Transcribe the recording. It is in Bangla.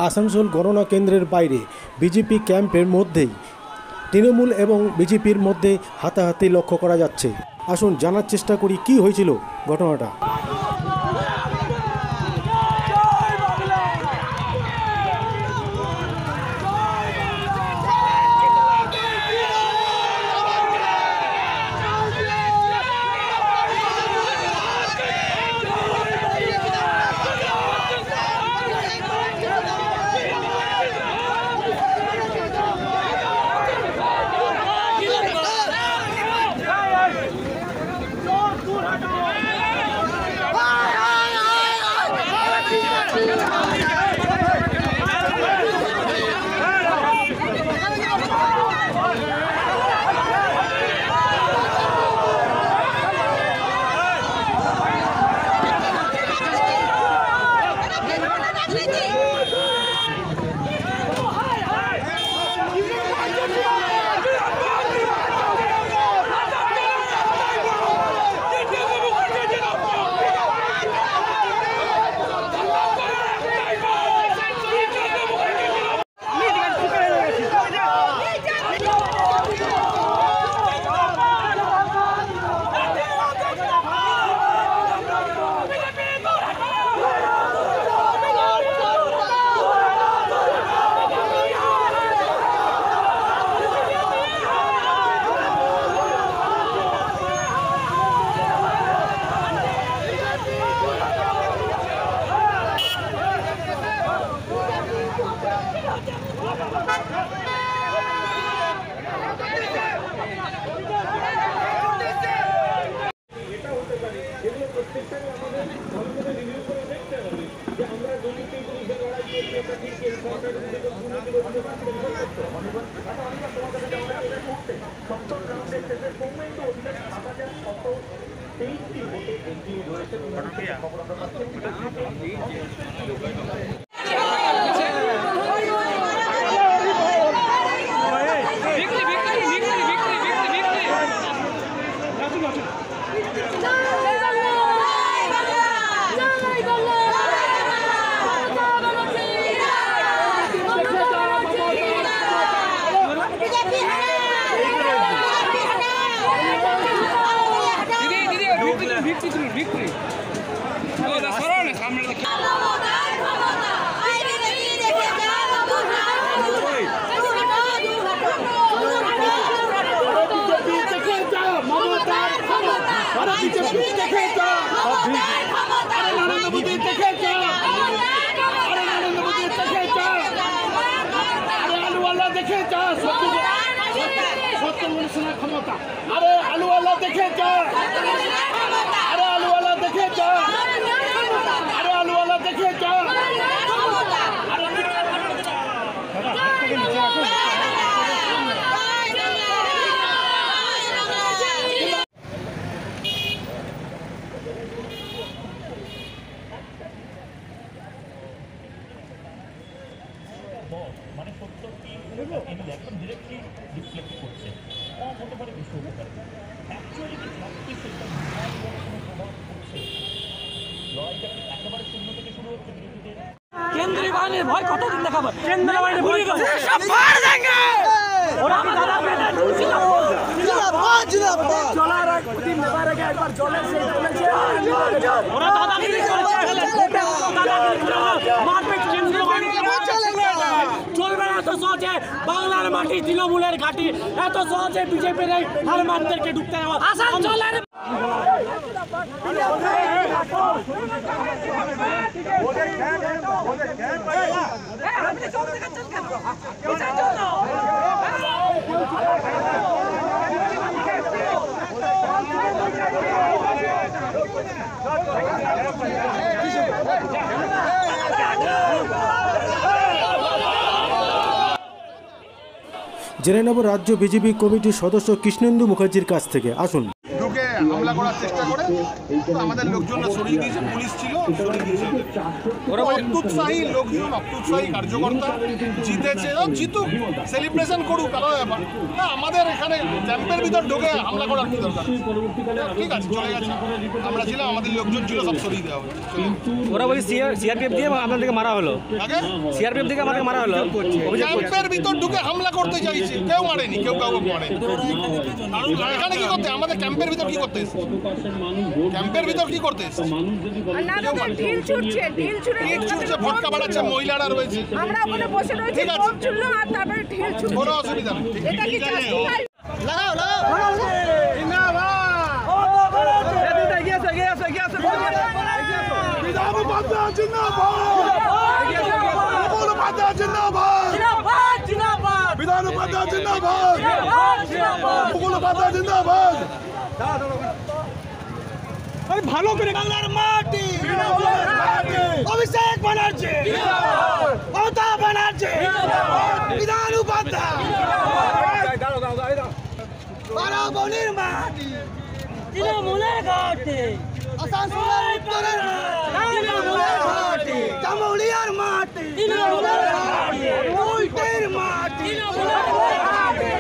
আসানসোল গণনা কেন্দ্রের বাইরে বিজেপি ক্যাম্পের মধ্যেই তৃণমূল এবং বিজেপির মধ্যে হাতাহাতি লক্ষ্য করা যাচ্ছে। আসুন জানার চেষ্টা করি কি হয়েছিল ঘটনাটা। अरे आलू वाला देखे क्या, अरे आलू वाला देखे क्या, अरे आलू वाला देखे क्या। মানে সত্যি একদম ডিরেক্টলি রিফ্লেক্ট করছে হতে পারে বেশি হতে পারে অ্যাকচুয়ালি কি সবটি সেটা প্রভাব করছে লড়াইটা একেবারে শূন্য থেকে শুরু হচ্ছে বিরোধীদের কেন্দ্রীয় বাহিনীর ভয় কতদিন দেখাবো কেন্দ্রীয় বাহিনী ভুলে গেছে সব মার দেंगे ওরা আমি দাদা বেটা জিন্দাবাদ চলার এক দিন নেবার আগে একবার জলে সে চলেছে ওরা দাদাগিরি করেছে দাদাগিরি করে মারপিট কেন্দ্রীয় বাহিনী চলবে না এত সহজে বাংলার মাটি তৃণমূলের ঘাঁটি এত সহজে বিজেপির এই হারমানদেরকে ঢুকতে দেওয়া আসানসোলের জেনে নেব রাজ্য বিজেপি কমিটির সদস্য কৃষ্ণেন্দু মুখার্জির কাছ থেকে। আসুন। ঢুকে হামলা হামলা করার চেষ্টা করে, তো আমাদের লোকজনরা সরিয়ে দিয়েছে, পুলিশ ছিল সরিয়ে দিয়েছে। অত্যুৎসাহী লোকজন, অত্যুৎসাহী কার্যকর্তা, জিতেছে, জিতুক, সেলিব্রেশন করুক, আলাদা ব্যাপার না। আমাদের এখানে ক্যাম্পের ভিতর ঢোকে হামলা করার কি দরকার? ঠিক আছে, চলে গেছে, আমরা ছিলাম, আমাদের লোকজন ছিল, সব সরিয়ে দেওয়া হবে। ওরা বলছে সিআরপিএফ দিয়ে আপনাদেরকে মারা হলো, সিআরপিএফ থেকে আমাদেরকে মারা হলো। ক্যাম্পের ভিতর ঢুকে হামলা করতে চাইছে, কেউ মারেনি, কেউ কাউকে মারেনি। এখানে কি করতে, আমাদের ক্যাম্পের ভিতর কি করতে এসেছে? ক্যাম্পের ভিতর কি করতে এসেছে? ঢিল ছুটছে, ইট ছুটছে, ফটকা বাড়াচ্ছে, মহিলারা রয়েছে, আমরা ওখানে বসে রয়েছি, ঠিক আছে। বোম ছুড়লো আর তারপরে ঢিল ছুটছে। কোনো অসুবিধা নেই। এটা কি জাস্টিফাই? ভালো করে বাংলার মাটি, অভিষেক ব্যানার্জি, মমতা ব্যানার্জি, বিধান উপাধ্যায়, বারাবণীর মাটি, তৃণমূলের ঘাটে, আসানসোলের উত্তরের তৃণমূলের ঘাটে, জামুলিয়ার মাটি, তৃণমূলের ঘাটে, উল্টের মাটি, তৃণমূলের ঘাটে।